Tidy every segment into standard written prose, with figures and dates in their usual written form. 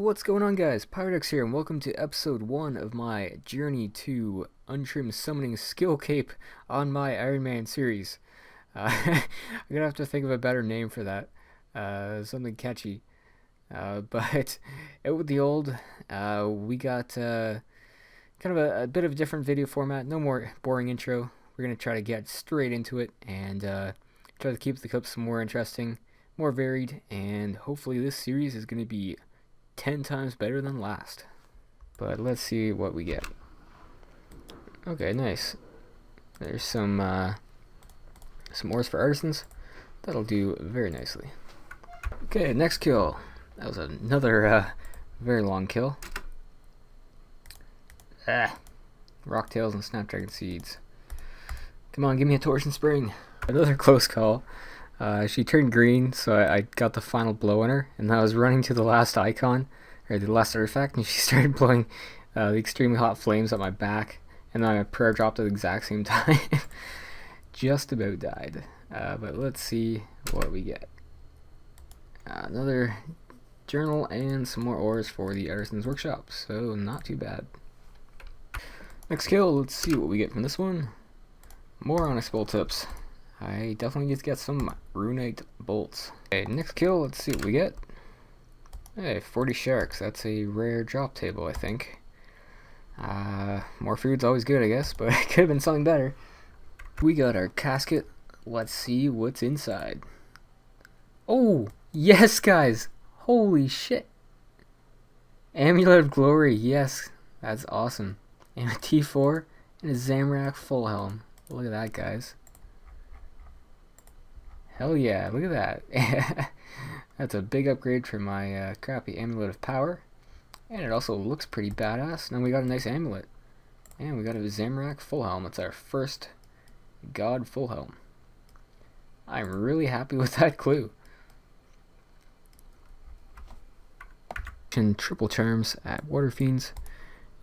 what's going on, guys? Pyrex here, and welcome to episode 1 of my journey to Untrimmed summoning Skillcape on my Ironman series. I'm gonna have to think of a better name for that, something catchy. But out with the old, we got kind of a bit of a different video format, no more boring intro. We're gonna try to get straight into it and try to keep the clips more interesting, more varied, and hopefully this series is gonna be 10 times better than last. But let's see what we get. Okay, nice. There's some ores for artisans. That'll do very nicely. Okay, next kill. That was another very long kill. Rocktails and snapdragon seeds. Come on, give me a torsion spring. Another close call. She turned green, so I got the final blow on her, and I was running to the last icon, or the last artifact, and she started blowing the extremely hot flames at my back, and then my prayer dropped at the exact same time. Just about died. But let's see what we get. Another journal and some more ores for the Artisan's Workshop, so not too bad. Next kill, let's see what we get from this one. More onyx bolt tips. I definitely need to get some runite bolts. Okay, next kill, let's see what we get. Hey, 40 sharks. That's a rare drop table, I think. More food's always good, I guess, but it could have been something better. We got our casket. Let's see what's inside. Oh, yes, guys. Holy shit. Amulet of Glory. Yes, that's awesome. And a T4 and a Zamrak full helm. Look at that, guys. Hell yeah, look at that. That's a big upgrade from my crappy Amulet of Power. And it also looks pretty badass. Now we got a nice amulet. And we got a Zamrak full helm. It's our first god full helm. I'm really happy with that clue. And triple charms at Water Fiends.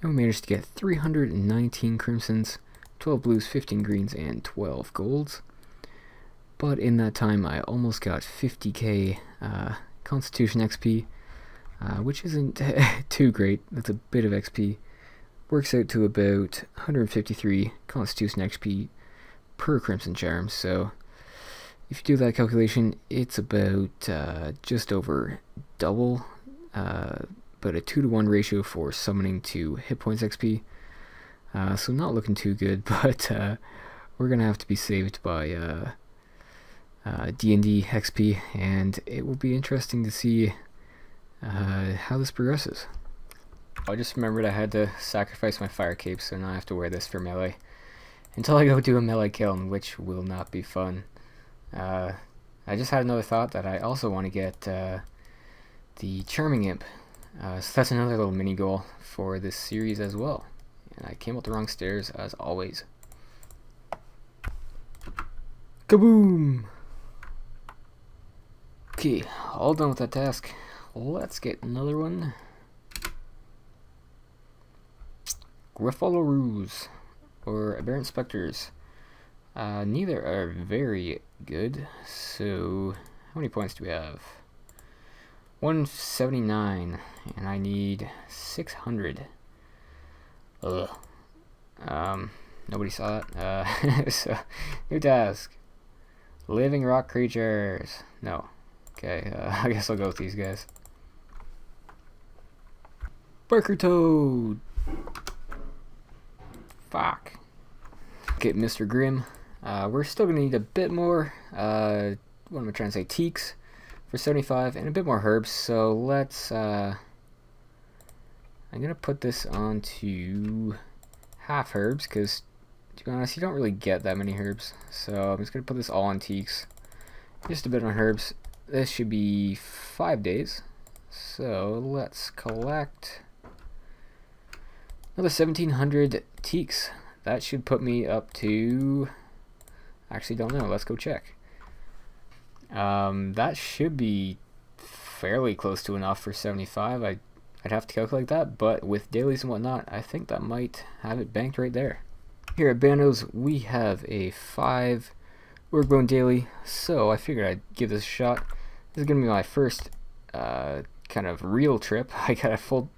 And we managed to get 319 crimsons, 12 blues, 15 greens, and 12 golds. But in that time, I almost got 50k Constitution XP, which isn't too great. That's a bit of XP. Works out to about 153 Constitution XP per Crimson Charm. So if you do that calculation, it's about just over double, but a 2-to-1 ratio for summoning to hit points XP. So not looking too good, but we're going to have to be saved by D&D XP, and it will be interesting to see how this progresses. I just remembered I had to sacrifice my fire cape, so now I have to wear this for melee until I go do a melee kill, which will not be fun. I just had another thought that I also want to get the Charming Imp, so that's another little mini goal for this series as well. And I came up the wrong stairs as always. Kaboom! Okay, all done with that task. Let's get another one. Griffalooroos, or Aberrant Spectres. Neither are very good, so how many points do we have? 179, and I need 600. Ugh. Nobody saw that. So, new task. Living rock creatures. No. Okay, I guess I'll go with these guys. Barker Toad! Fuck. Okay, Mr. Grimm. We're still gonna need a bit more, what am I trying to say, teaks for 75, and a bit more herbs, so let's, I'm gonna put this onto half herbs, because, to be honest, you don't really get that many herbs, so I'm just gonna put this all on teaks, just a bit on herbs. This should be 5 days, so let's collect another 1700 teaks. That should put me up to, actually don't know, let's go check. That should be fairly close to enough for 75. I'd have to calculate that, but with dailies and whatnot, I think that might have it banked right there. Here at Bandos, we have a 5 Orgone daily, so I figured I'd give this a shot. This is going to be my first kind of real trip. I got a full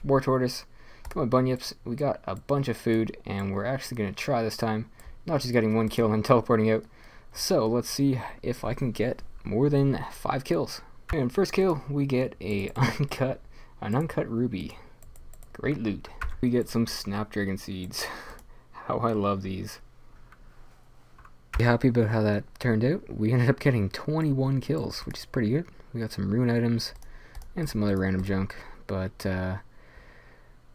war tortoise, got my bunyips, we got a bunch of food, and we're actually going to try this time, not just getting 1 kill and teleporting out. So let's see if I can get more than 5 kills. And first kill, we get an uncut ruby. Great loot. We get some snapdragon seeds. How I love these. Happy about how that turned out. We ended up getting 21 kills, which is pretty good. We got some rune items and some other random junk, but no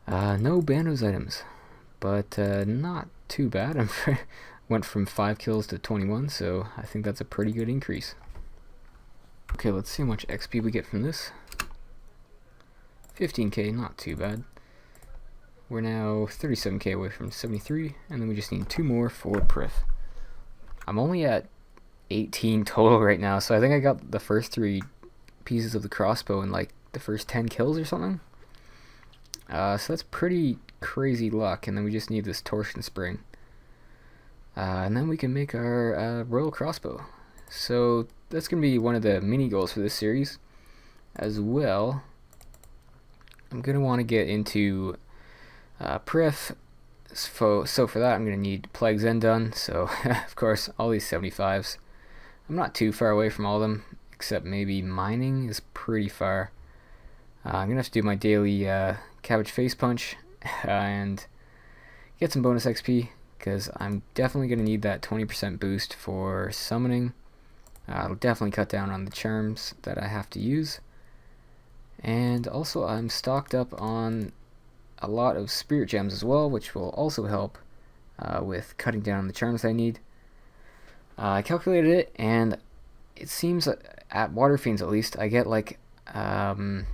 Bandos items, but not too bad. Went from 5 kills to 21, so I think that's a pretty good increase. Okay, let's see how much XP we get from this. 15k, not too bad. We're now 37k away from 73, and then we just need 2 more for Prif. I'm only at 18 total right now, so I think I got the first 3 pieces of the crossbow in like the first 10 kills or something. So that's pretty crazy luck, and then we just need this torsion spring. And then we can make our royal crossbow. So that's going to be one of the mini goals for this series. As well, I'm going to want to get into Prif. So for that I'm going to need Plague Zen done, so of course all these 75s. I'm not too far away from all of them, except maybe mining is pretty far. I'm going to have to do my daily cabbage face punch and get some bonus XP, because I'm definitely going to need that 20% boost for summoning. It'll definitely cut down on the charms that I have to use. And also I'm stocked up on a lot of spirit gems as well, which will also help with cutting down on the charms I need. I calculated it, and it seems at Water Fiends at least I get like around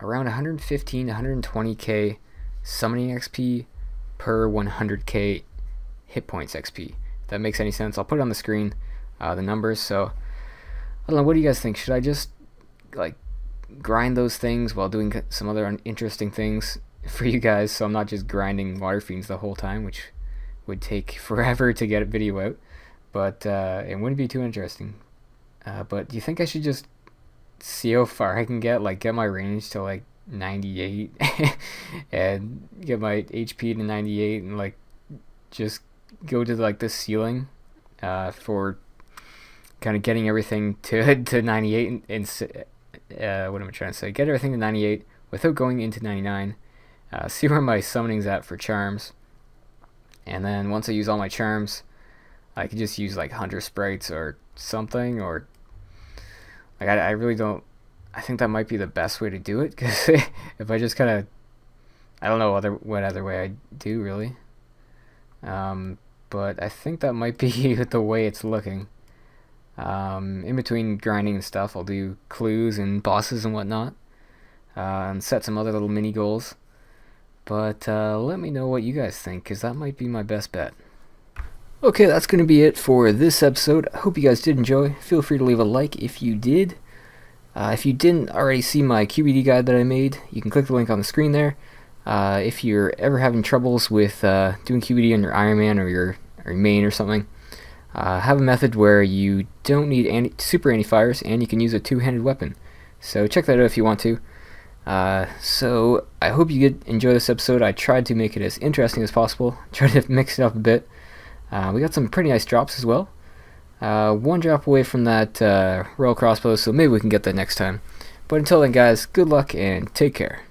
115 to 120k summoning XP per 100k hit points XP. If that makes any sense, I'll put it on the screen, the numbers. So I don't know, what do you guys think? Should I just like grind those things while doing some other interesting things for you guys, so I'm not just grinding Water Fiends the whole time, which would take forever to get a video out, but it wouldn't be too interesting. But do you think I should just see how far I can get, like get my range to like 98 and get my HP to 98 and like just go to like the ceiling for kind of getting everything to 98 and what am I trying to say? Get everything to 98 without going into 99. See where my summoning's at for charms, and then once I use all my charms, I could just use like Hunter Sprites or something, or like I really don't. I think that might be the best way to do it, because if I just kind of, I don't know what other way I do really. But I think that might be the way it's looking. In between grinding and stuff, I'll do clues and bosses and whatnot, and set some other little mini goals. But let me know what you guys think, because that might be my best bet. Okay, that's going to be it for this episode. I hope you guys did enjoy. Feel free to leave a like if you did. If you didn't already see my QBD guide that I made, you can click the link on the screen there. If you're ever having troubles with doing QBD on your Ironman or your main or something, have a method where you don't need super anti-fires and you can use a two-handed weapon. So check that out if you want to. So I hope you enjoy this episode. I tried to make it as interesting as possible, tried to mix it up a bit. We got some pretty nice drops as well. 1 drop away from that royal crossbow, so maybe we can get that next time. But until then guys, good luck and take care.